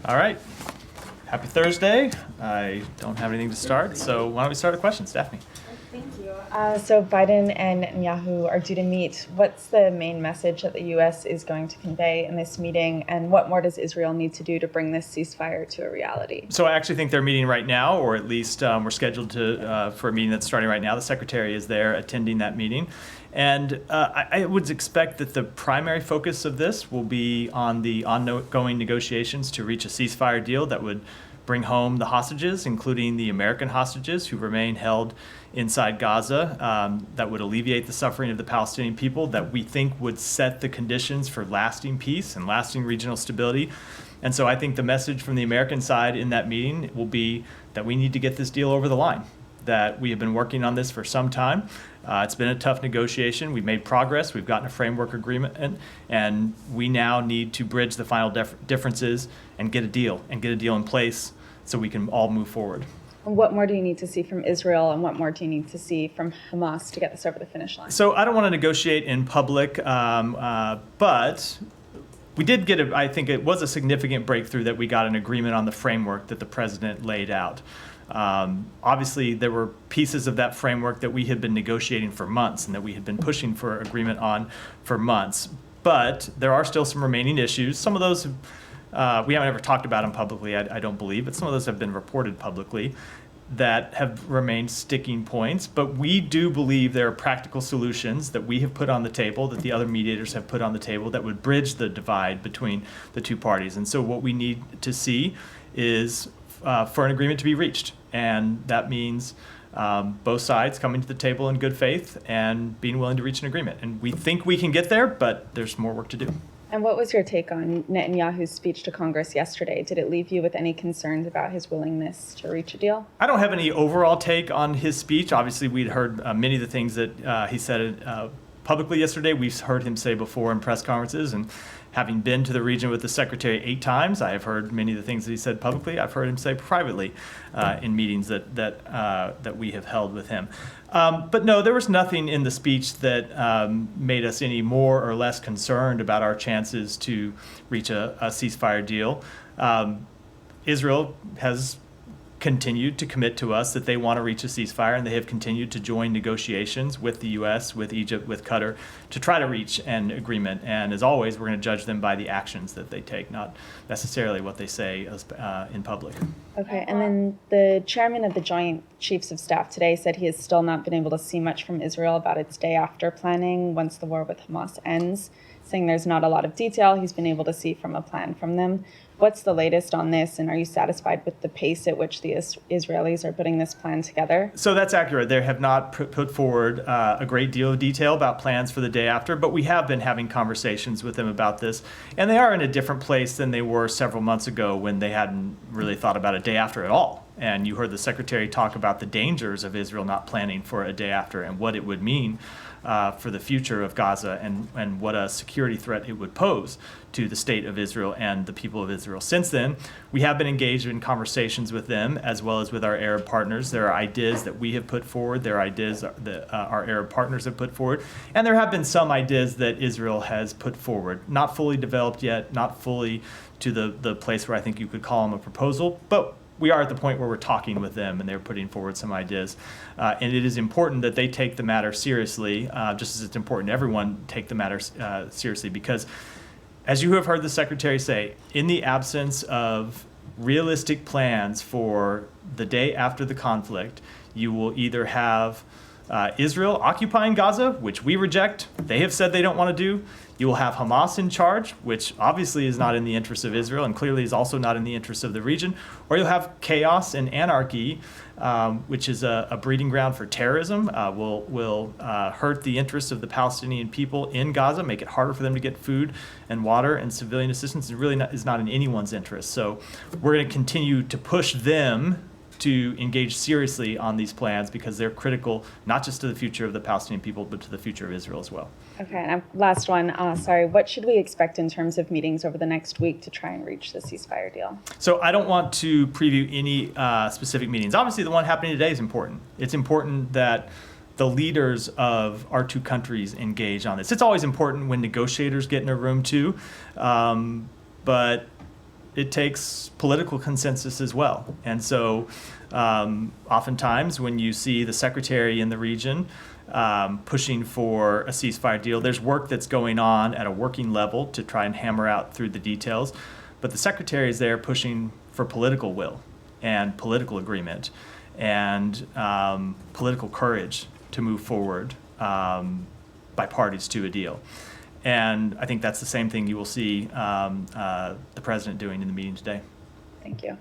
All right. Happy Thursday. I don't have anything to start, so why don't we start with questions? Daphne. Thank you. So Biden and Netanyahu are due to meet. What's the main message that the U.S. is going to convey in this meeting, and what more does Israel need to do to bring this ceasefire to a reality? So I actually think they're meeting right now, or at least we're scheduled for a meeting that's starting right now. The secretary is there attending that meeting. And I would expect that the primary focus of this will be on the ongoing negotiations to reach a ceasefire deal that would bring home the hostages, including the American hostages who remain held inside Gaza, that would alleviate the suffering of the Palestinian people, that we think would set the conditions for lasting peace and lasting regional stability. And so I think the message from the American side in that meeting will be that we need to get this deal over the line, that we have been working on this for some time. It's been a tough negotiation. We've made progress. We've gotten a framework agreement, and we now need to bridge the final differences and get a deal in place so we can all move forward. And what more do you need to see from Israel, and what more do you need to see from Hamas to get this over the finish line? So I don't want to negotiate in public, but we did get I think it was a significant breakthrough that we got an agreement on the framework that the president laid out. Obviously, there were pieces of that framework that we had been negotiating for months and that we had been pushing for agreement on for months. But there are still some remaining issues. Some of those we haven't ever talked about them publicly, I don't believe, but some of those have been reported publicly that have remained sticking points. But we do believe there are practical solutions that we have put on the table, that the other mediators have put on the table, that would bridge the divide between the two parties. And so what we need to see is for an agreement to be reached. And that means both sides coming to the table in good faith and being willing to reach an agreement. And we think we can get there, but there's more work to do. And what was your take on Netanyahu's speech to Congress yesterday? Did it leave you with any concerns about his willingness to reach a deal? I don't have any overall take on his speech. Obviously, we'd heard many of the things that he said publicly yesterday. We've heard him say before in press conferences, and having been to the region with the secretary 8 times, I have heard many of the things that he said publicly. I've heard him say privately in meetings that we have held with him. But no, there was nothing in the speech that made us any more or less concerned about our chances to reach a ceasefire deal. Israel has continued to commit to us that they want to reach a ceasefire, and they have continued to join negotiations with the U.S., with Egypt, with Qatar, to try to reach an agreement. And as always, we're going to judge them by the actions that they take, not necessarily what they say in public. Okay, and then the chairman of the Joint Chiefs of Staff today said he has still not been able to see much from Israel about its day after planning once the war with Hamas ends, saying there's not a lot of detail he's been able to see from a plan from them. What's the latest on this, and are you satisfied with the pace at which the Israelis are putting this plan together? So that's accurate. They have not put forward a great deal of detail about plans for the day after, but we have been having conversations with them about this. And they are in a different place than they were several months ago when they hadn't really thought about a day after at all. And you heard the secretary talk about the dangers of Israel not planning for a day after and what it would mean for the future of Gaza and what a security threat it would pose to the state of Israel and the people of Israel. Since then, we have been engaged in conversations with them as well as with our Arab partners. There are ideas that we have put forward. There are ideas that our Arab partners have put forward. And there have been some ideas that Israel has put forward. Not fully developed yet, not fully to the place where I think you could call them a proposal, but we are at the point where we're talking with them and they're putting forward some ideas. And it is important that they take the matter seriously, just as it's important everyone take the matter seriously, because as you have heard the secretary say, in the absence of realistic plans for the day after the conflict, you will either have Israel occupying Gaza, which we reject. They have said they don't want to do. You will have Hamas in charge, which obviously is not in the interest of Israel and clearly is also not in the interest of the region. Or you'll have chaos and anarchy, which is a breeding ground for terrorism, will hurt the interests of the Palestinian people in Gaza, make it harder for them to get food and water and civilian assistance. It really is not in anyone's interest. So we're going to continue to push them to engage seriously on these plans because they're critical not just to the future of the Palestinian people, but to the future of Israel as well. Okay, and last one. What should we expect in terms of meetings over the next week to try and reach the ceasefire deal? So I don't want to preview any specific meetings. Obviously, the one happening today is important. It's important that the leaders of our two countries engage on this. It's always important when negotiators get in a room too, but it takes political consensus as well. And so oftentimes when you see the secretary in the region pushing for a ceasefire deal, there's work that's going on at a working level to try and hammer out through the details. But the secretary is there pushing for political will and political agreement and political courage to move forward by parties to a deal. And I think that's the same thing you will see the president doing in the meeting today. Thank you.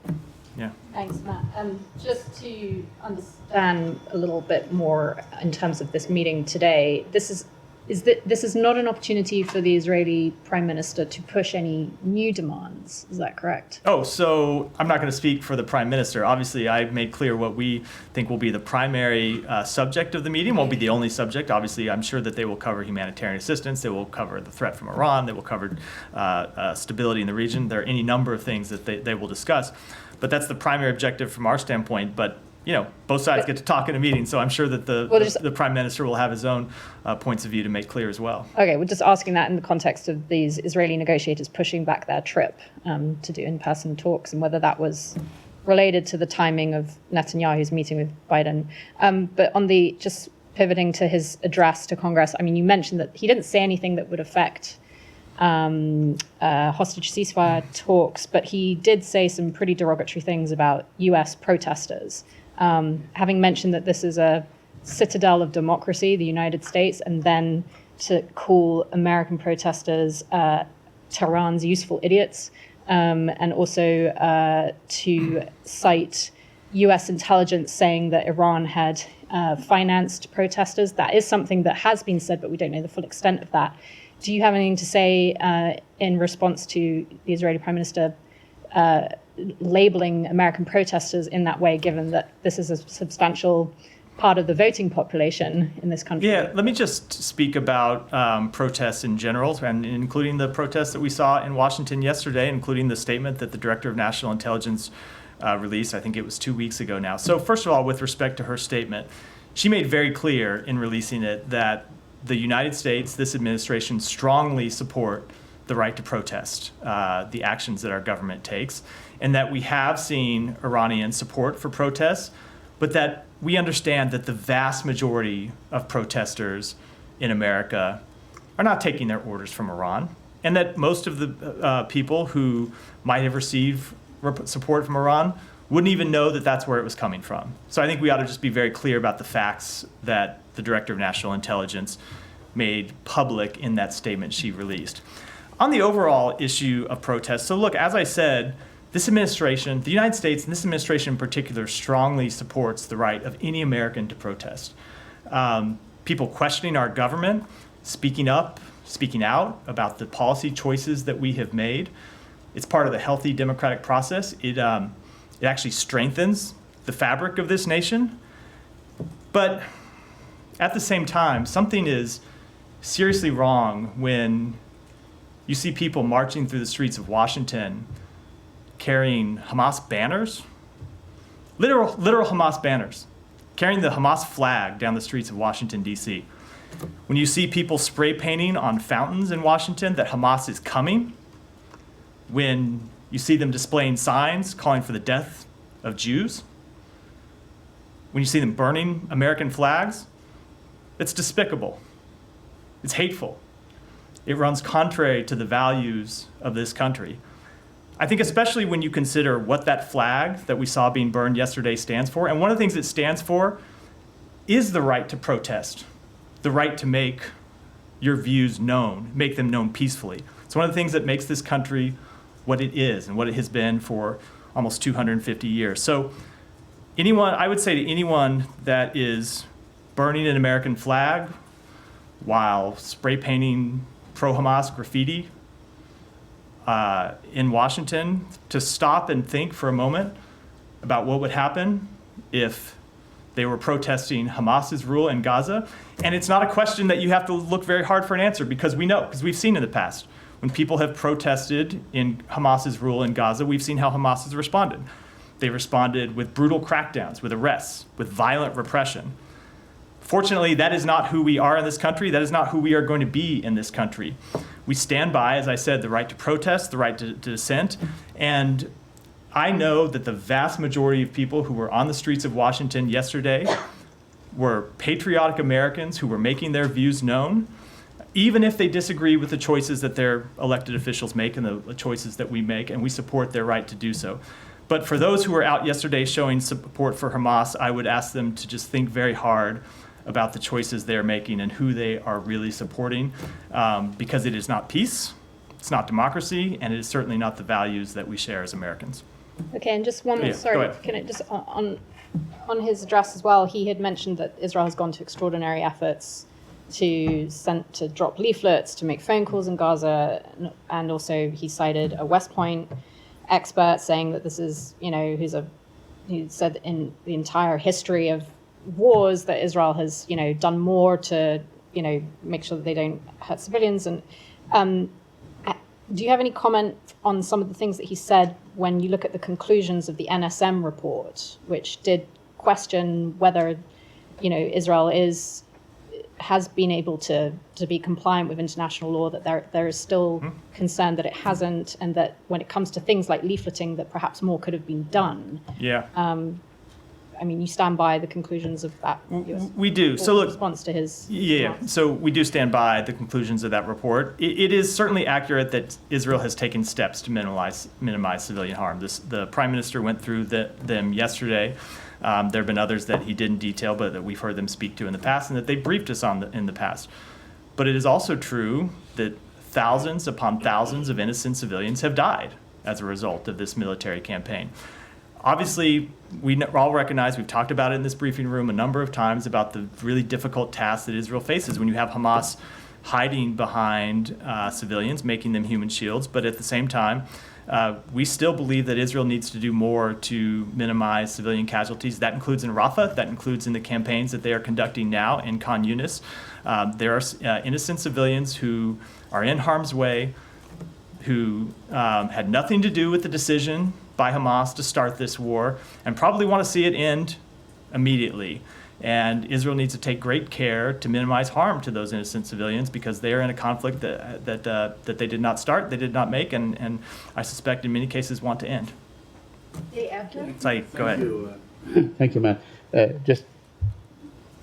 Yeah. Thanks, Matt. Just to understand a little bit more in terms of this meeting today, this is not an opportunity for the Israeli Prime Minister to push any new demands. Is that correct? Oh, so I'm not going to speak for the Prime Minister. Obviously, I've made clear what we think will be the primary subject of the meeting. Won't be the only subject. Obviously, I'm sure that they will cover humanitarian assistance. They will cover the threat from Iran. They will cover stability in the region. There are any number of things that they will discuss. But that's the primary objective from our standpoint. But both sides get to talk in a meeting, so I'm sure that the Prime Minister will have his own points of view to make clear as well. Okay, we're just asking that in the context of these Israeli negotiators pushing back their trip to do in-person talks, and whether that was related to the timing of Netanyahu's meeting with Biden. But just pivoting to his address to Congress, I mean, you mentioned that he didn't say anything that would affect hostage ceasefire talks, but he did say some pretty derogatory things about U.S. protesters. Having mentioned that this is a citadel of democracy, the United States, and then to call American protesters Tehran's useful idiots, and also to cite U.S. intelligence saying that Iran had financed protesters. That is something that has been said, but we don't know the full extent of that. Do you have anything to say in response to the Israeli Prime Minister labeling American protesters in that way, given that this is a substantial part of the voting population in this country? Yeah, let me just speak about protests in general, and including the protests that we saw in Washington yesterday, including the statement that the Director of National Intelligence released. I think it was 2 weeks ago now. So first of all, with respect to her statement, she made very clear in releasing it that the United States, this administration, strongly support the right to protest the actions that our government takes, and that we have seen Iranian support for protests, but that we understand that the vast majority of protesters in America are not taking their orders from Iran, and that most of the people who might have received support from Iran wouldn't even know that that's where it was coming from. So I think we ought to just be very clear about the facts that the Director of National Intelligence made public in that statement she released. On the overall issue of protests, so look, as I said, this administration, the United States, and this administration in particular, strongly supports the right of any American to protest. People questioning our government, speaking up, speaking out about the policy choices that we have made. It's part of the healthy democratic process. It actually strengthens the fabric of this nation. But at the same time, something is seriously wrong when you see people marching through the streets of Washington carrying Hamas banners, literal Hamas banners, carrying the Hamas flag down the streets of Washington, D.C. When you see people spray painting on fountains in Washington that Hamas is coming, when you see them displaying signs calling for the death of Jews, when you see them burning American flags, it's despicable. It's hateful. It runs contrary to the values of this country. I think especially when you consider what that flag that we saw being burned yesterday stands for. And one of the things it stands for is the right to protest, the right to make your views known, make them known peacefully. It's one of the things that makes this country what it is and what it has been for almost 250 years. So I would say to anyone that is burning an American flag while spray painting pro-Hamas graffiti in Washington, to stop and think for a moment about what would happen if they were protesting Hamas's rule in Gaza. And it's not a question that you have to look very hard for an answer, because we know, because we've seen in the past, when people have protested in Hamas's rule in Gaza, we've seen how Hamas has responded. They responded with brutal crackdowns, with arrests, with violent repression. Fortunately, that is not who we are in this country. That is not who we are going to be in this country. We stand by, as I said, the right to protest, the right to dissent, and I know that the vast majority of people who were on the streets of Washington yesterday were patriotic Americans who were making their views known, even if they disagree with the choices that their elected officials make and the choices that we make, and we support their right to do so. But for those who were out yesterday showing support for Hamas, I would ask them to just think very hard about the choices they're making and who they are really supporting, because it is not peace, it's not democracy, and it is certainly not the values that we share as Americans. Okay, and just one more, Yeah, go sorry, ahead. can it just, on his address as well, he had mentioned that Israel has gone to extraordinary efforts to drop leaflets, to make phone calls in Gaza, and also he cited a West Point expert saying that this is, who said in the entire history of wars that Israel has, done more to, make sure that they don't hurt civilians. And do you have any comment on some of the things that he said when you look at the conclusions of the NSM report, which did question whether, Israel has been able to be compliant with international law, that there is still concern that it hasn't, and that when it comes to things like leafleting, that perhaps more could have been done. Yeah. You stand by the conclusions of that. We do. So look, response to his. yeah, remarks. so we do stand by the conclusions of that report. It is certainly accurate that Israel has taken steps to minimize civilian harm. The Prime Minister went through them yesterday. There have been others that he didn't detail, but that we've heard them speak to in the past, and that they briefed us on in the past. But it is also true that thousands upon thousands of innocent civilians have died as a result of this military campaign. Obviously, we all recognize, we've talked about it in this briefing room a number of times, about the really difficult task that Israel faces when you have Hamas hiding behind civilians, making them human shields. But at the same time, we still believe that Israel needs to do more to minimize civilian casualties. That includes in Rafah, that includes in the campaigns that they are conducting now in Khan Yunis. There are innocent civilians who are in harm's way, who had nothing to do with the decision by Hamas to start this war, and probably want to see it end immediately. And Israel needs to take great care to minimize harm to those innocent civilians, because they are in a conflict that they did not start, they did not make, and I suspect in many cases want to end. Saeed, go ahead. Thank you, Matt. Just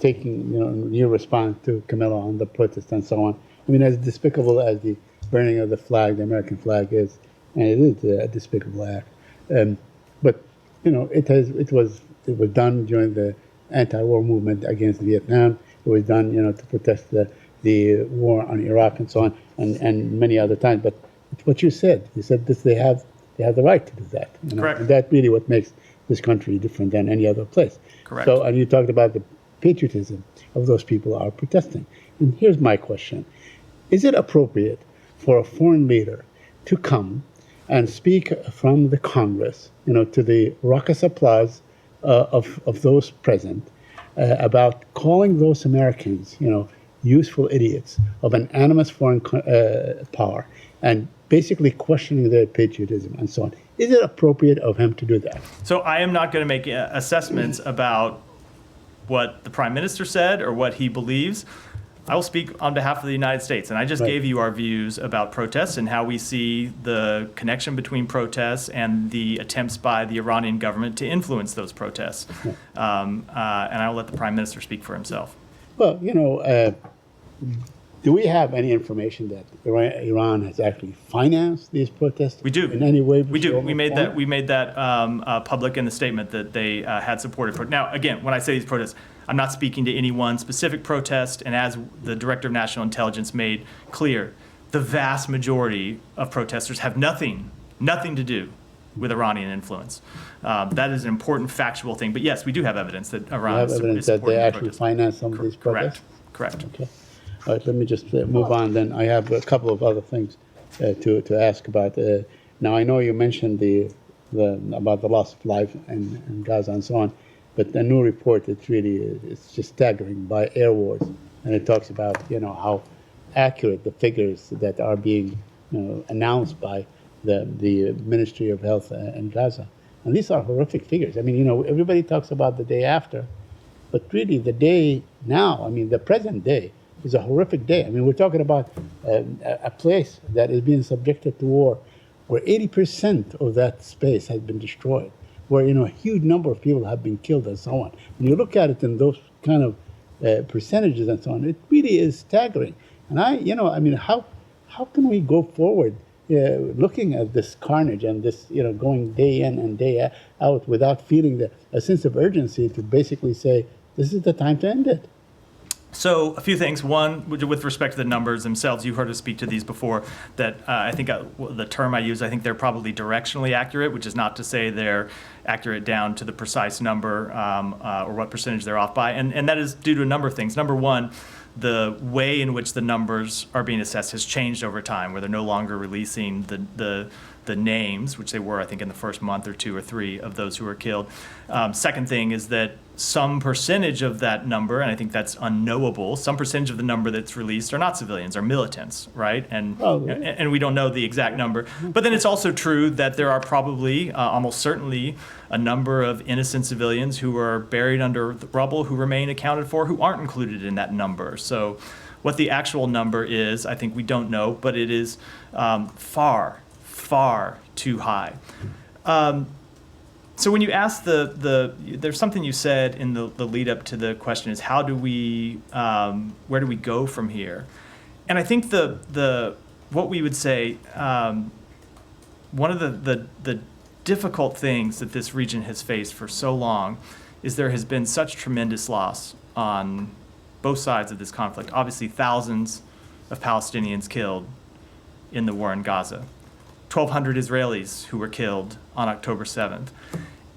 taking your response to Camilla on the protest and so on. As despicable as the burning of the flag, the American flag is, and it is a despicable act. But it was done during the anti-war movement against Vietnam. It was done, to protest the war on Iraq and so on, and many other times. But it's what you said. You said that they have the right to do that. Correct. And that's really what makes this country different than any other place. Correct. So, and you talked about the patriotism of those people who are protesting. And here's my question: is it appropriate for a foreign leader to come and speak from the Congress, to the raucous applause of those present, about calling those Americans, useful idiots of an animus foreign power, and basically questioning their patriotism and so on? Is it appropriate of him to do that? So I am not going to make assessments about what the Prime Minister said or what he believes. I will speak on behalf of the United States, and I just gave you our views about protests and how we see the connection between protests and the attempts by the Iranian government to influence those protests. And I'll let the Prime Minister speak for himself. Well, do we have any information that Iran has actually financed these protests? We do. In any way? We do. We made that public in the statement that they had supported. Now, again, when I say these protests, I'm not speaking to any one specific protest. And as the Director of National Intelligence made clear, the vast majority of protesters have nothing to do with Iranian influence. That is an important factual thing. But yes, we do have evidence that Iran You have is evidence that they supporting the actually protests. financed some of these protests? Correct. Okay. All right, let me just move on then. I have a couple of other things to ask about. Now, I know you mentioned about the loss of life in Gaza and so on, but the new report, it's just staggering, by Air Wars, and it talks about, how accurate the figures that are being announced by the Ministry of Health in Gaza. And these are horrific figures. Everybody talks about the day after, but really the day now, the present day, is a horrific day. I mean, we're talking about a place that is being subjected to war, where 80% of that space has been destroyed, where a huge number of people have been killed and so on. When you look at it in those kind of percentages and so on, it really is staggering. And how can we go forward looking at this carnage and this, going day in and day out without feeling a sense of urgency to basically say, this is the time to end it? So a few things. One, with respect to the numbers themselves, you've heard us speak to these before, that I think the term I use, I think they're probably directionally accurate, which is not to say they're accurate down to the precise number or what percentage they're off by. And that is due to a number of things. Number one, the way in which the numbers are being assessed has changed over time, where they're no longer releasing the names, which they were, I think, in the first month or 2 or 3 of those who were killed. Second thing is that some percentage of that number, and I think that's unknowable, some percentage of the number that's released are not civilians, are militants, right? And we don't know the exact number. But then it's also true that there are probably, almost certainly, a number of innocent civilians who are buried under the rubble who remain accounted for, who aren't included in that number. So what the actual number is, I think we don't know, but it is far too high. So when you ask there's something you said in the lead up to the question is where do we go from here? And I think what we would say, one of the difficult things that this region has faced for so long is there has been such tremendous loss on both sides of this conflict. Obviously, thousands of Palestinians killed in the war in Gaza. 1,200 Israelis who were killed on October 7th.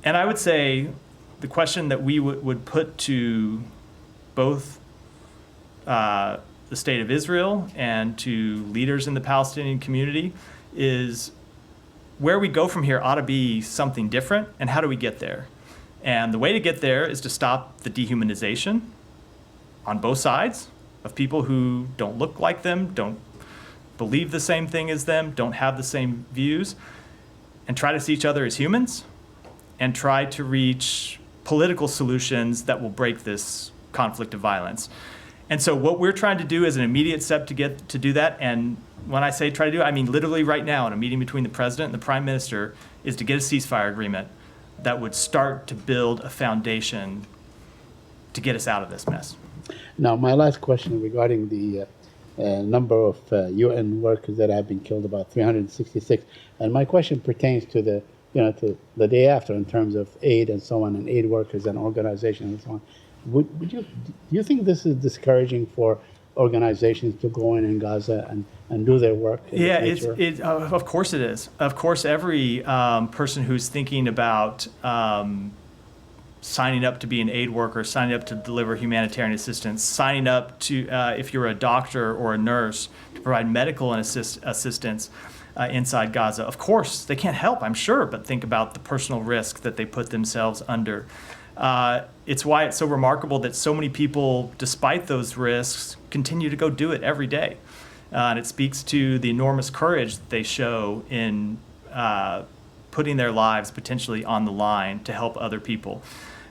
And I would say the question that we would put to both the state of Israel and to leaders in the Palestinian community is where we go from here ought to be something different, and how do we get there? And the way to get there is to stop the dehumanization on both sides of people who don't look like them, don't believe the same thing as them, don't have the same views, and try to see each other as humans and try to reach political solutions that will break this conflict of violence. And so what we're trying to do as an immediate step to do that, and when I say try to do it, I mean literally right now in a meeting between the president and the prime minister, is to get a ceasefire agreement that would start to build a foundation to get us out of this mess. Now, my last question regarding the number of UN workers that have been killed, about 366. And my question pertains to to the day after in terms of aid and so on, and aid workers and organizations and so on. Do you think this is discouraging for organizations to go in Gaza and do their work? Yeah, of course it is. Of course, every person who's thinking about signing up to be an aid worker, signing up to deliver humanitarian assistance, signing up to, if you're a doctor or a nurse, to provide medical and assistance inside Gaza. Of course, they can't help, I'm sure, but think about the personal risk that they put themselves under. It's why it's so remarkable that so many people, despite those risks, continue to go do it every day. And it speaks to the enormous courage that they show in putting their lives potentially on the line to help other people.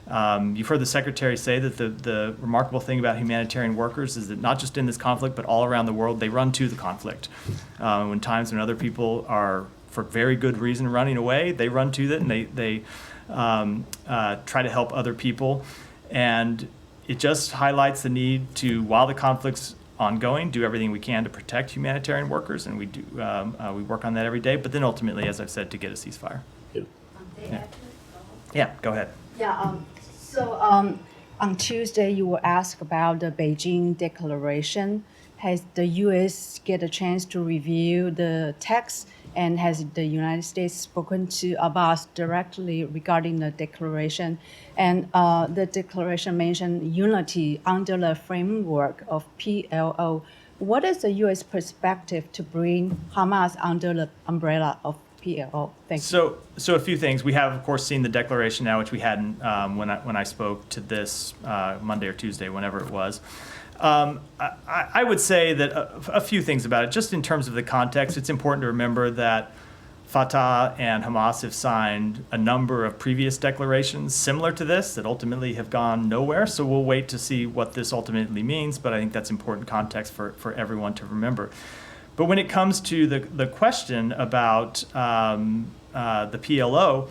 You've heard the secretary say that the remarkable thing about humanitarian workers is that not just in this conflict, but all around the world, they run to the conflict. When times when other people are, for very good reason, running away, they run to it and they try to help other people. And it just highlights the need to, while the conflict's ongoing, do everything we can to protect humanitarian workers, and we do. We work on that every day. But then ultimately, as I've said, to get a ceasefire. Yeah, go ahead. Yeah. So on Tuesday, you were asked about the Beijing Declaration. Has the U.S. get a chance to review the text, and has the United States spoken to Abbas directly regarding the declaration? And the declaration mentioned unity under the framework of PLO. What is the U.S. perspective to bring Hamas under the umbrella of PLO? Thank you. So a few things. We have, of course, seen the declaration now, which we hadn't when I spoke to this Monday or Tuesday, whenever it was. I would say that a few things about it. Just in terms of the context, it's important to remember that Fatah and Hamas have signed a number of previous declarations similar to this that ultimately have gone nowhere. So we'll wait to see what this ultimately means, but I think that's important context for everyone to remember. But when it comes to the question about the PLO,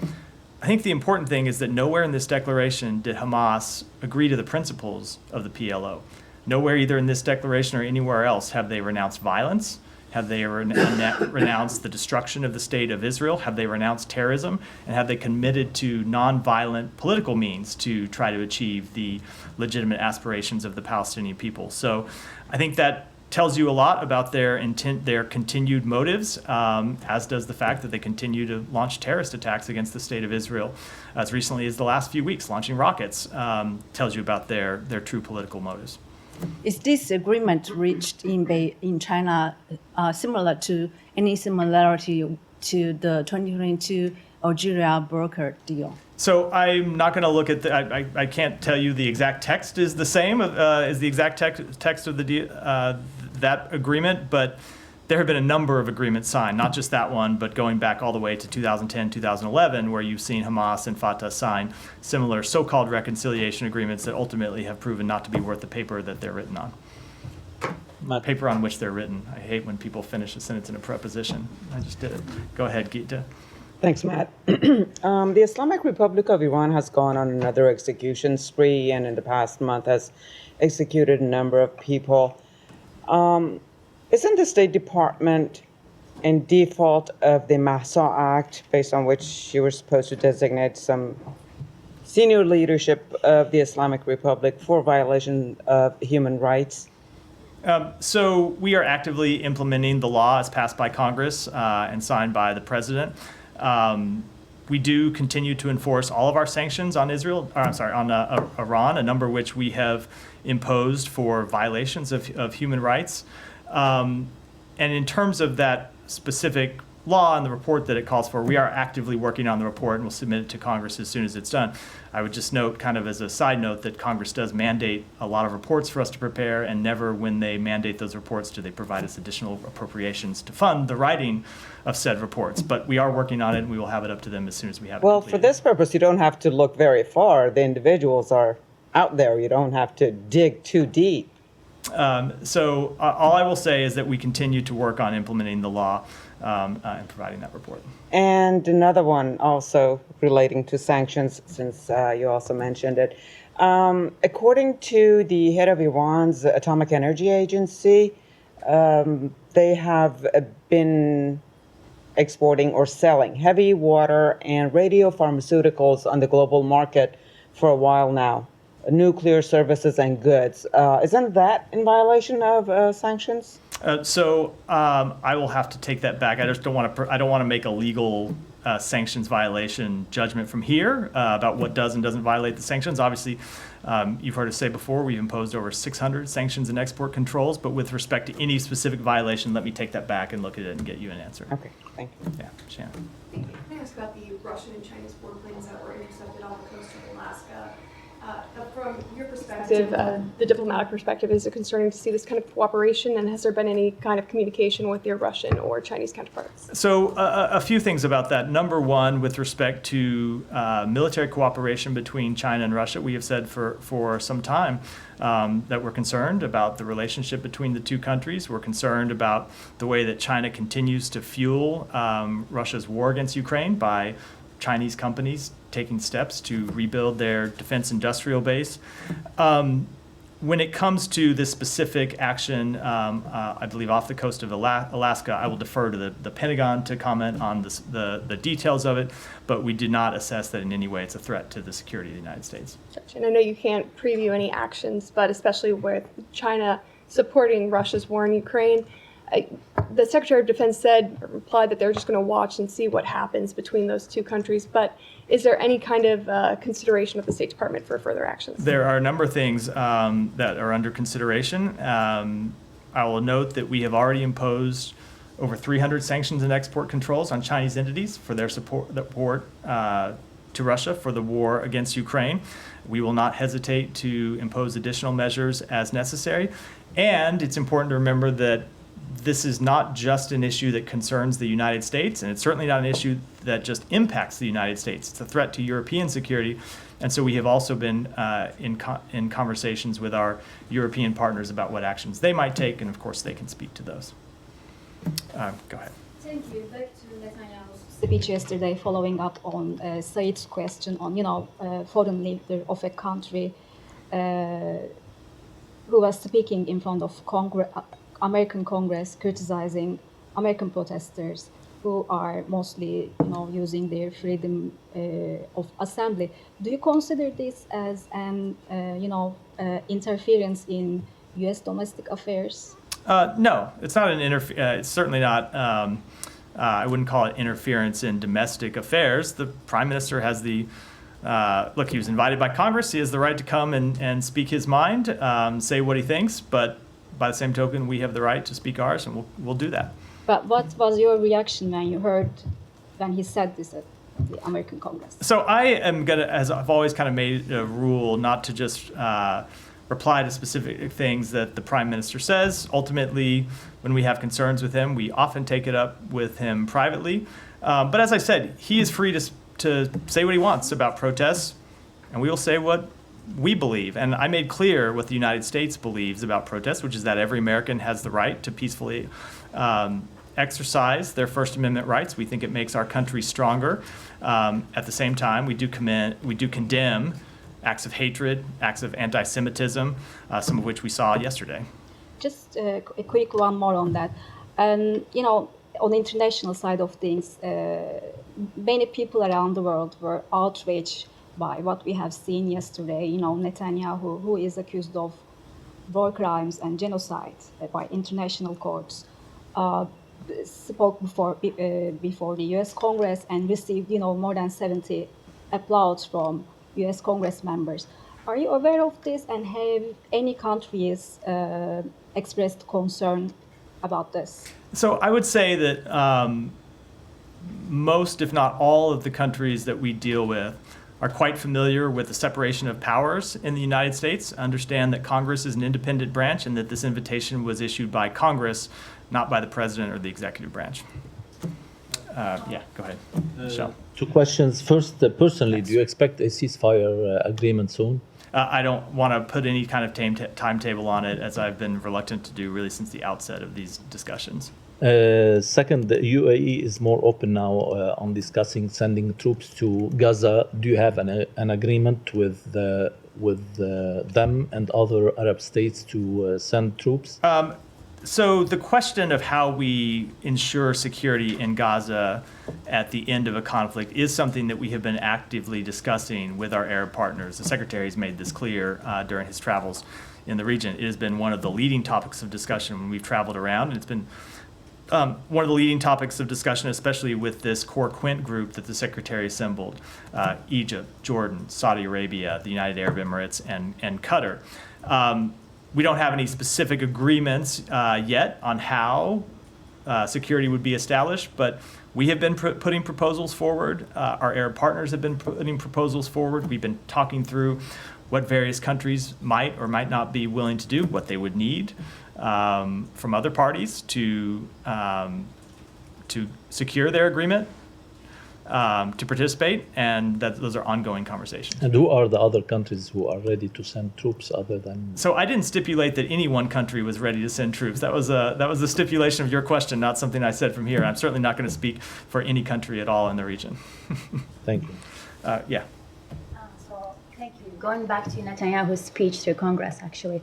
I think the important thing is that nowhere in this declaration did Hamas agree to the principles of the PLO. Nowhere, either in this declaration or anywhere else, have they renounced violence. Have they renounced the destruction of the state of Israel? Have they renounced terrorism? And have they committed to nonviolent political means to try to achieve the legitimate aspirations of the Palestinian people? So I think that tells you a lot about their intent, their continued motives, as does the fact that they continue to launch terrorist attacks against the state of Israel as recently as the last few weeks, launching rockets, tells you about their true political motives. Is this agreement reached in China similar to any similarity to the 2022 Algeria broker deal? So I'm not going to look at I can't tell you the exact text is the same as the exact text of that agreement, but there have been a number of agreements signed, not just that one, but going back all the way to 2010, 2011, where you've seen Hamas and Fatah sign similar so-called reconciliation agreements that ultimately have proven not to be worth the paper that they're written on. Paper on which they're written. I hate when people finish a sentence in a preposition. I just did it. Go ahead, Geeta. Thanks, Matt. The Islamic Republic of Iran has gone on another execution spree, and in the past month has executed a number of people. Isn't the State Department in default of the Mahsa Act, based on which you were supposed to designate some senior leadership of the Islamic Republic for violation of human rights? So we are actively implementing the law as passed by Congress and signed by the president. We do continue to enforce all of our sanctions on Iran, a number of which we have imposed for violations of human rights. And in terms of that specific law and the report that it calls for, we are actively working on the report and we'll submit it to Congress as soon as it's done. I would just note, kind of as a side note, that Congress does mandate a lot of reports for us to prepare, and never when they mandate those reports do they provide us additional appropriations to fund the writing of said reports. But we are working on it, and we will have it up to them as soon as we have it Well, for completed. this purpose, you don't have to look very far. The individuals are out there. You don't have to dig too deep. So all I will say is that we continue to work on implementing the law and providing that report. And another one also relating to sanctions, since you also mentioned it. According to the head of Iran's Atomic Energy Agency, they have been exporting or selling heavy water and radiopharmaceuticals on the global market for a while now, nuclear services and goods. Isn't that in violation of sanctions? So I will have to take that back. I just don't want to. I don't want to make a legal sanctions violation judgment from here about what does and doesn't violate the sanctions. Obviously, you've heard us say before we've imposed over 600 sanctions and export controls. But with respect to any specific violation, let me take that back and look at it and get you an answer. Okay, thank you. Yeah, Shannon. Thank you. Can I ask about the Russian and Chinese warplanes that were intercepted off the coast of Alaska? From your perspective, the diplomatic perspective, is it concerning to see this kind of cooperation, and has there been any kind of communication with your Russian or Chinese counterparts? So a few things about that. Number one, with respect to military cooperation between China and Russia, we have said for some time that we're concerned about the relationship between the two countries. We're concerned about the way that China continues to fuel Russia's war against Ukraine by Chinese companies taking steps to rebuild their defense industrial base. When it comes to this specific action, I believe off the coast of Alaska, I will defer to the Pentagon to comment on the details of it, but we did not assess that in any way it's a threat to the security of the United States. And I know you can't preview any actions, but especially with China supporting Russia's war in Ukraine, the Secretary of Defense replied that they're just going to watch and see what happens between those two countries. But is there any kind of consideration of the State Department for further actions? There are a number of things that are under consideration. I will note that we have already imposed over 300 sanctions and export controls on Chinese entities for their support to Russia for the war against Ukraine. We will not hesitate to impose additional measures as necessary. And it's important to remember that this is not just an issue that concerns the United States, and it's certainly not an issue that just impacts the United States. It's a threat to European security. And so we have also been in conversations with our European partners about what actions they might take, and of course they can speak to those. Go ahead. Thank you. Back to Netanyahu's speech yesterday, following up on Said's question on, foreign leader of a country who was speaking in front of American Congress, criticizing American protesters who are mostly, using their freedom of assembly. Do you consider this as an, interference in U.S. domestic affairs? No, it's not it's certainly not. I wouldn't call it interference in domestic affairs. The prime minister has the look. He was invited by Congress. He has the right to come and speak his mind, say what he thinks. But by the same token, we have the right to speak ours, and we'll do that. But what was your reaction when he said this at the American Congress? So I am gonna, as I've always kind of made a rule, not to just reply to specific things that the prime minister says. Ultimately, when we have concerns with him, we often take it up with him privately. But as I said, he is free to say what he wants about protests, and we will say what we believe. And I made clear what the United States believes about protests, which is that every American has the right to peacefully exercise their First Amendment rights. We think it makes our country stronger. At the same time, we do condemn acts of hatred, acts of anti-Semitism, some of which we saw yesterday. Just a quick one more on that. And, on the international side of things, many people around the world were outraged by what we have seen yesterday. Netanyahu, who is accused of war crimes and genocide by international courts, spoke before the U.S. Congress and received, more than 70 applause from U.S. Congress members. Are you aware of this, and have any countries expressed concern about this? So I would say that most, if not all, of the countries that we deal with are quite familiar with the separation of powers in the United States, understand that Congress is an independent branch, and that this invitation was issued by Congress, not by the president or the executive branch. Yeah, go ahead, Michelle. Two questions. First, personally, do you expect a ceasefire agreement soon? I don't want to put any kind of timetable on it, as I've been reluctant to do really since the outset of these discussions. Second, the UAE is more open now on discussing sending troops to Gaza. Do you have an agreement with them and other Arab states to send troops? So the question of how we ensure security in Gaza at the end of a conflict is something that we have been actively discussing with our Arab partners. The Secretary has made this clear during his travels in the region. It has been one of the leading topics of discussion when we've traveled around, and it's been one of the leading topics of discussion, especially with this core Quint group that the Secretary assembled: Egypt, Jordan, Saudi Arabia, the United Arab Emirates, and Qatar. We don't have any specific agreements yet on how security would be established, but we have been putting proposals forward. Our Arab partners have been putting proposals forward. We've been talking through what various countries might or might not be willing to do, what they would need from other parties to secure their agreement, to participate, and those are ongoing conversations. And who are the other countries who are ready to send troops other than? So I didn't stipulate that any one country was ready to send troops. That was the stipulation of your question, not something I said from here. I'm certainly not going to speak for any country at all in the region. Thank you. Yeah. So thank you. Going back to Netanyahu's speech to Congress, actually.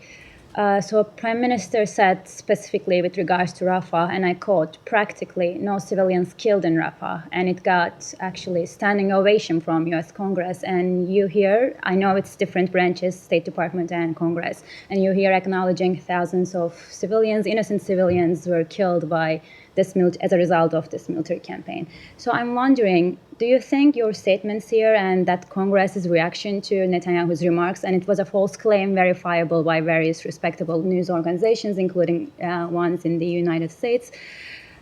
So Prime Minister said specifically with regards to Rafah, and I quote, practically no civilians killed in Rafah. And it got actually standing ovation from US Congress. And you hear, I know it's different branches, State Department and Congress, and you hear acknowledging thousands of civilians, innocent civilians were killed by this as a result of this military campaign. So I'm wondering, do you think your statements here and that Congress's reaction to Netanyahu's remarks, and it was a false claim verifiable by various respectable news organizations, including ones in the United States,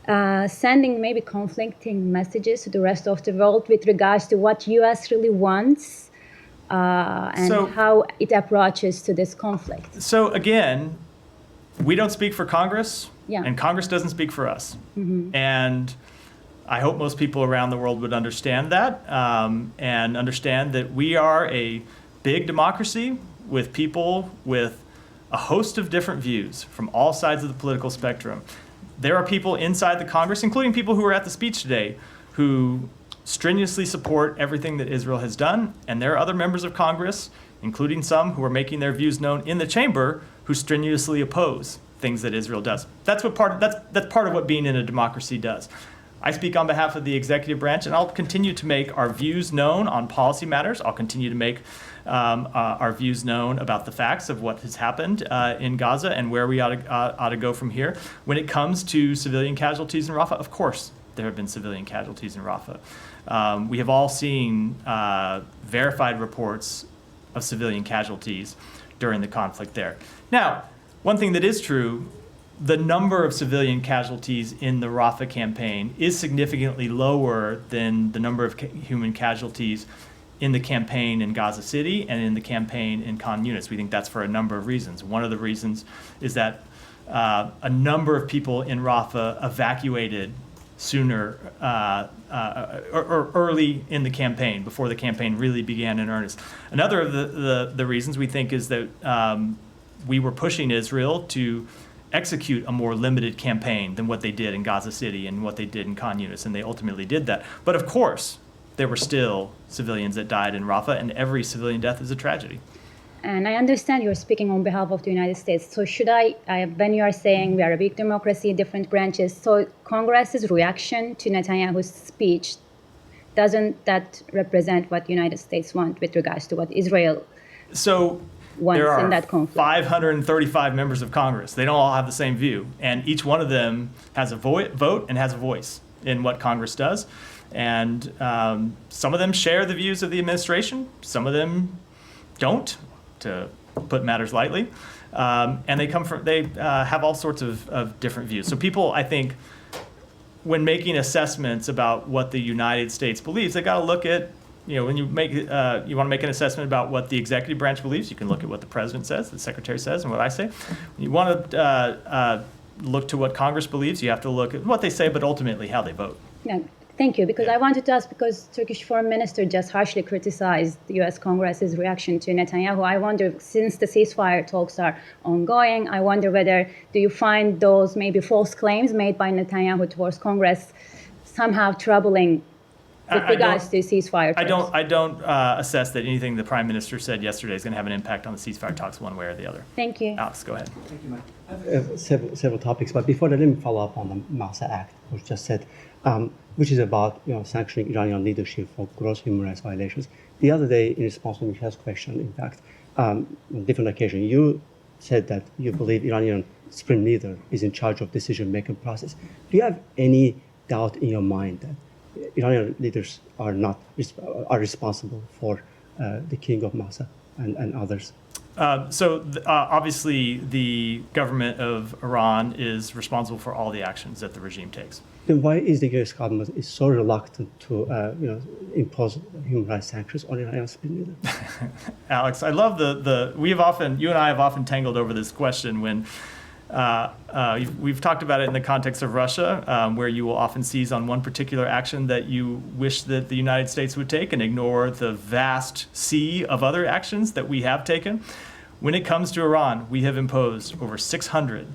sending maybe conflicting messages to the rest of the world with regards to what US really wants and how it approaches to this conflict? So again, we don't speak for Congress. Yeah. And Congress doesn't speak for us. And I hope most people around the world would understand that, and understand that we are a big democracy with people with a host of different views from all sides of the political spectrum. There are people inside the Congress, including people who were at the speech today, who strenuously support everything that Israel has done. And there are other members of Congress, including some who are making their views known in the chamber, who strenuously oppose things that Israel does. That's part of what being in a democracy does. I speak on behalf of the executive branch, and I'll continue to make our views known on policy matters. I'll continue to make our views known about the facts of what has happened in Gaza and where we ought to go from here. When it comes to civilian casualties in Rafah, of course, there have been civilian casualties in Rafah. We have all seen verified reports of civilian casualties during the conflict there. Now, one thing that is true, the number of civilian casualties in the Rafah campaign is significantly lower than the number of human casualties in the campaign in Gaza City and in the campaign in Khan Yunis. We think that's for a number of reasons. One of the reasons is that a number of people in Rafah evacuated sooner or early in the campaign, before the campaign really began in earnest. Another of the reasons we think is that we were pushing Israel to execute a more limited campaign than what they did in Gaza City and what they did in Khan Yunis, and they ultimately did that. But of course, there were still civilians that died in Rafah, and every civilian death is a tragedy. And I understand you're speaking on behalf of the United States. So when you are saying we are a big democracy, different branches, so Congress's reaction to Netanyahu's speech, doesn't that represent what the United States want with regards to what Israel wants there are in that conflict? 535 members of Congress. They don't all have the same view, and each one of them has a vote and has a voice in what Congress does. And some of them share the views of the administration, some of them don't, to put matters lightly, and they have all sorts of different views. So people, I think, when making assessments about what the United States believes, they got to look at, when you want to make an assessment about what the executive branch believes, you can look at what the president says, the secretary says, and what I say. When you want to look to what Congress believes, you have to look at what they say, but ultimately how they vote. Yeah. Thank you, because I wanted to ask, because Turkish foreign minister just harshly criticized the U.S. Congress's reaction to Netanyahu. I wonder, since the ceasefire talks are ongoing, I wonder do you find those maybe false claims made by Netanyahu towards Congress somehow troubling with regards to ceasefire talks? I don't assess that anything the prime minister said yesterday is going to have an impact on the ceasefire talks one way or the other. Thank you. Alex, go ahead. Thank you, Mike. I have several topics, but before that, let me follow up on the Masa Act, which just said, which is about sanctioning Iranian leadership for gross human rights violations. The other day, in response to Michelle's question, in fact, on different occasion, you said that you believe Iranian supreme leader is in charge of decision-making process. Do you have any doubt in your mind that Iranian leaders are responsible for the killing of Masa and others? Obviously, the government of Iran is responsible for all the actions that the regime takes. Then why is the U.S. government so reluctant to impose human rights sanctions on Iranian supreme leader? Alex, I love you and I have often tangled over this question when we've talked about it in the context of Russia, where you will often seize on one particular action that you wish that the United States would take and ignore the vast sea of other actions that we have taken. When it comes to Iran, we have imposed over 600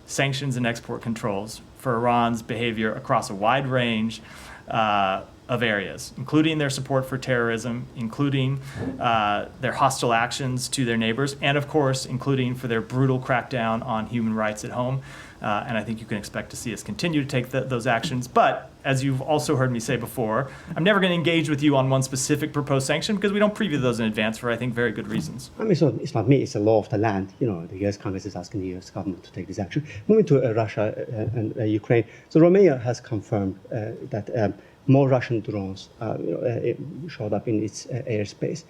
sanctions and export controls for Iran's behavior across a wide range of areas, including their support for terrorism, including their hostile actions to their neighbors, and of course, including for their brutal crackdown on human rights at home. And I think you can expect to see us continue to take those actions. But as you've also heard me say before, I'm never going to engage with you on one specific proposed sanction because we don't preview those in advance for, I think, very good reasons. I mean, so it's not me, it's the law of the land. The U.S. Congress is asking the U.S. government to take this action. Moving to Russia and Ukraine. So Romania has confirmed that more Russian drones showed up in its airspace.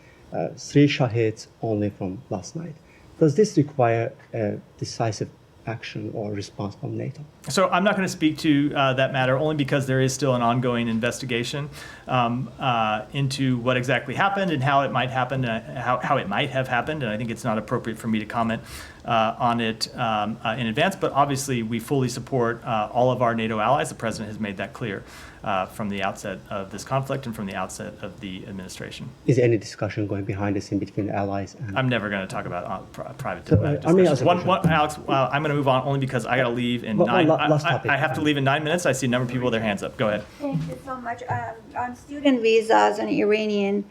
3 Shahed only from last night. Does this require decisive action or response from NATO? So I'm not going to speak to that matter, only because there is still an ongoing investigation into what exactly happened and how it might happen, how it might have happened, and I think it's not appropriate for me to comment on it in advance. But obviously, we fully support all of our NATO allies. The president has made that clear from the outset of this conflict and from the outset of the administration. Is there any discussion going behind the scene between the allies? And I'm never going to talk about private So, discussions. I mean, as a Alex, I'm going to move on only because I got to leave in One nine. last topic. I have to leave in 9 minutes. I see a number of people with their hands up. Go ahead. Thank you so much. On student visas and Iranian,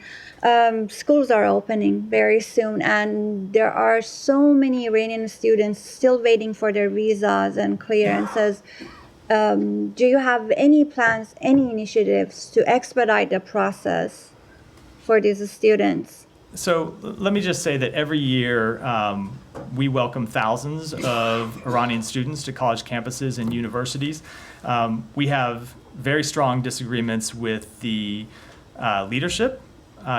schools are opening very soon, and there are so many Iranian students still waiting for their visas and clearances. Do you have any plans, any initiatives to expedite the process for these students? So let me just say that every year we welcome thousands of Iranian students to college campuses and universities. We have very strong disagreements with the leadership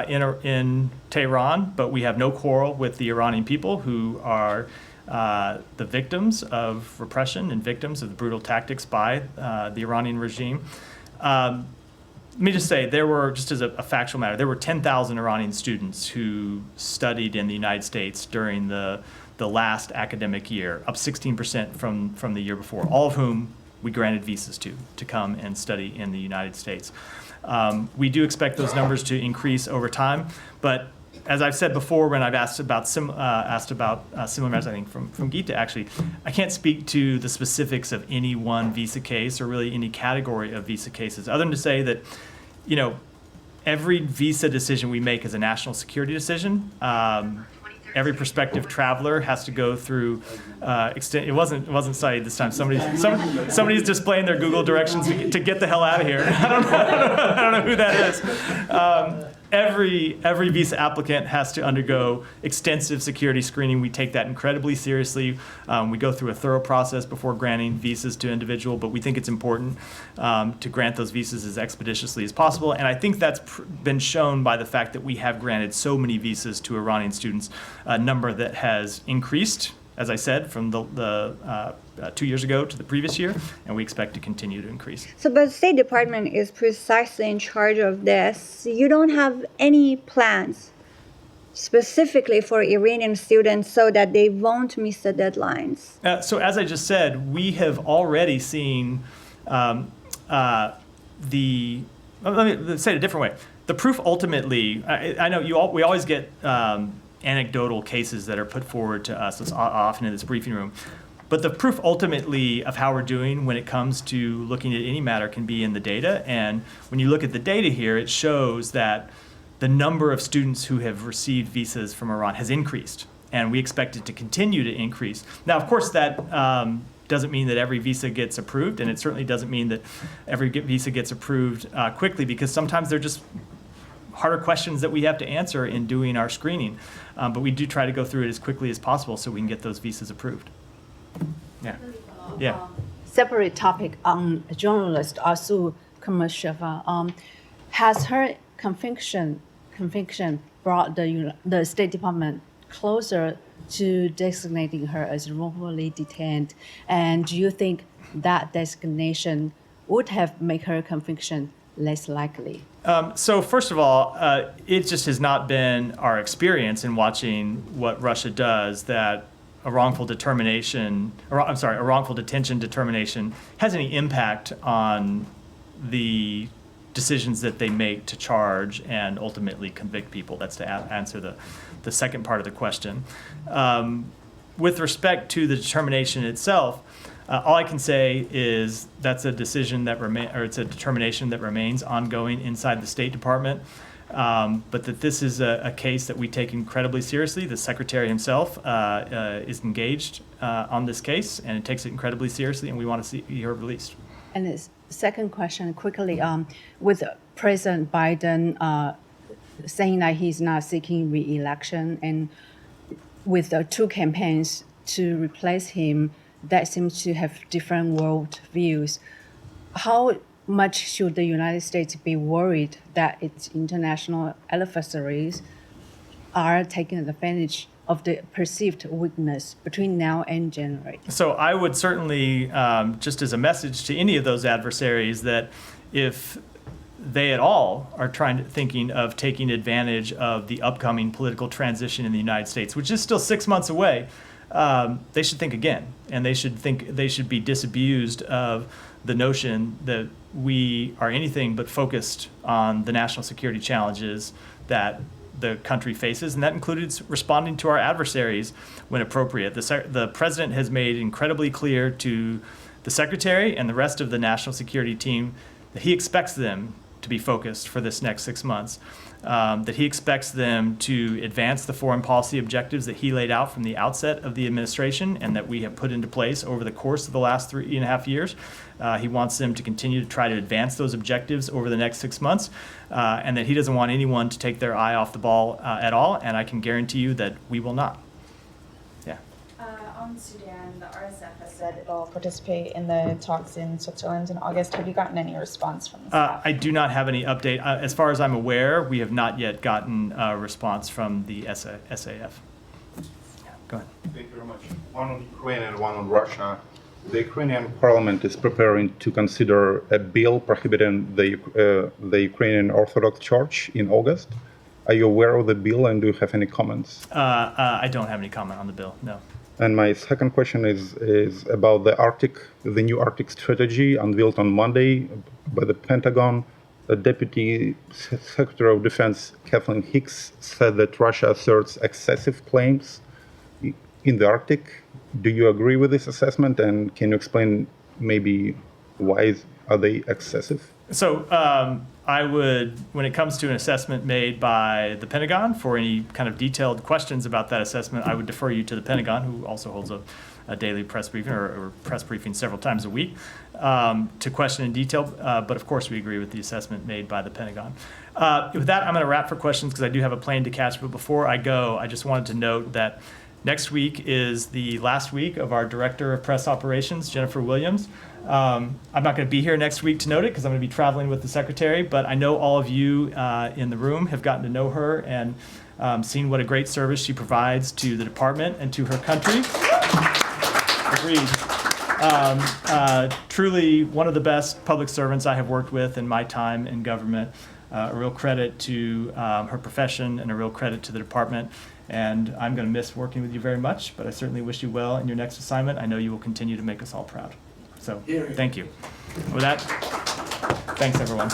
in Tehran, but we have no quarrel with the Iranian people who are the victims of repression and victims of the brutal tactics by the Iranian regime. Let me just say, there were, just as a factual matter, there were 10,000 Iranian students who studied in the United States during the last academic year, up 16% from the year before, all of whom we granted visas to come and study in the United States. We do expect those numbers to increase over time, but as I've said before, when I've asked about similar matters, I think from Gita actually, I can't speak to the specifics of any one visa case or really any category of visa cases, other than to say that, you know, every visa decision we make is a national security decision. Every prospective traveler has to go through. It wasn't Saeed this time. Somebody's displaying their Google directions to get the hell out of here. I don't know who that is. Every visa applicant has to undergo extensive security screening. We take that incredibly seriously. We go through a thorough process before granting visas to individual, but we think it's important to grant those visas as expeditiously as possible. And I think that's been shown by the fact that we have granted so many visas to Iranian students, a number that has increased, as I said, from the 2 years ago to the previous year, and we expect to continue to increase. So, but the State Department is precisely in charge of this. You don't have any plans specifically for Iranian students so that they won't miss the deadlines? So as I just said, we have already seen let me say it a different way. The proof ultimately, I know we always get anecdotal cases that are put forward to us often in this briefing room. But the proof ultimately of how we're doing when it comes to looking at any matter can be in the data. And when you look at the data here, it shows that the number of students who have received visas from Iran has increased. And we expect it to continue to increase. Now, of course, that doesn't mean that every visa gets approved. And it certainly doesn't mean that every visa gets approved quickly, because sometimes they're just harder questions that we have to answer in doing our screening. But we do try to go through it as quickly as possible so we can get those visas approved. Yeah. Separate topic on journalist Arzu Kamasheva. Has her conviction brought the State Department closer to designating her as wrongfully detained? And do you think that designation would have made her conviction less likely? So first of all, it just has not been our experience in watching what Russia does that a wrongful detention determination has any impact on the decisions that they make to charge and ultimately convict people. That's to answer the second part of the question. With respect to the determination itself, all I can say is that's a decision that it's a determination that remains ongoing inside the State Department. But that this is a case that we take incredibly seriously. The Secretary himself is engaged on this case and takes it incredibly seriously, and we want to see her released. And the second question, quickly, with President Biden saying that he's not seeking re-election, and with the two campaigns to replace him that seems to have different world views, how much should the United States be worried that its international adversaries are taking advantage of the perceived weakness between now and January? So I would certainly, just as a message to any of those adversaries, that if they at all are thinking of taking advantage of the upcoming political transition in the United States, which is still 6 months away, they should think again, and they should be disabused of the notion that we are anything but focused on the national security challenges that the country faces, and that included responding to our adversaries when appropriate. The president has made incredibly clear to the secretary and the rest of the national security team that he expects them to be focused for this next 6 months, that he expects them to advance the foreign policy objectives that he laid out from the outset of the administration and that we have put into place over the course of the last 3.5 years. He wants them to continue to try to advance those objectives over the next 6 months, and that he doesn't want anyone to take their eye off the ball at all, and I can guarantee you that we will not. Yeah. On Sudan, the RSF has said it'll participate in the talks in Switzerland in August. Have you gotten any response from the staff? I do not have any update. As far as I'm aware, we have not yet gotten a response from the SAF. Yeah, go ahead. Thank you very much. One on Ukraine and one on Russia. The Ukrainian parliament is preparing to consider a bill prohibiting the Ukrainian Orthodox Church in August. Are you aware of the bill and do you have any comments? I don't have any comment on the bill, no. And my second question is about the new Arctic strategy unveiled on Monday by the Pentagon. The Deputy Secretary of Defense, Kathleen Hicks, said that Russia asserts excessive claims in the Arctic. Do you agree with this assessment? And can you explain maybe why are they excessive? So I would, when it comes to an assessment made by the Pentagon, for any kind of detailed questions about that assessment, I would defer you to the Pentagon, who also holds a daily press briefing or press briefing several times a week, to question in detail. But of course, we agree with the assessment made by the Pentagon. With that, I'm going to wrap for questions because I do have a plane to catch. But before I go, I just wanted to note that next week is the last week of our Director of Press Operations, Jennifer Williams. I'm not going to be here next week to note it because I'm going to be traveling with the Secretary, but I know all of you in the room have gotten to know her and seen what a great service she provides to the department and to her country. Agreed. Truly one of the best public servants I have worked with in my time in government. A real credit to her profession and a real credit to the department. And I'm going to miss working with you very much, but I certainly wish you well in your next assignment. I know you will continue to make us all proud. So thank you. With that, thanks everyone.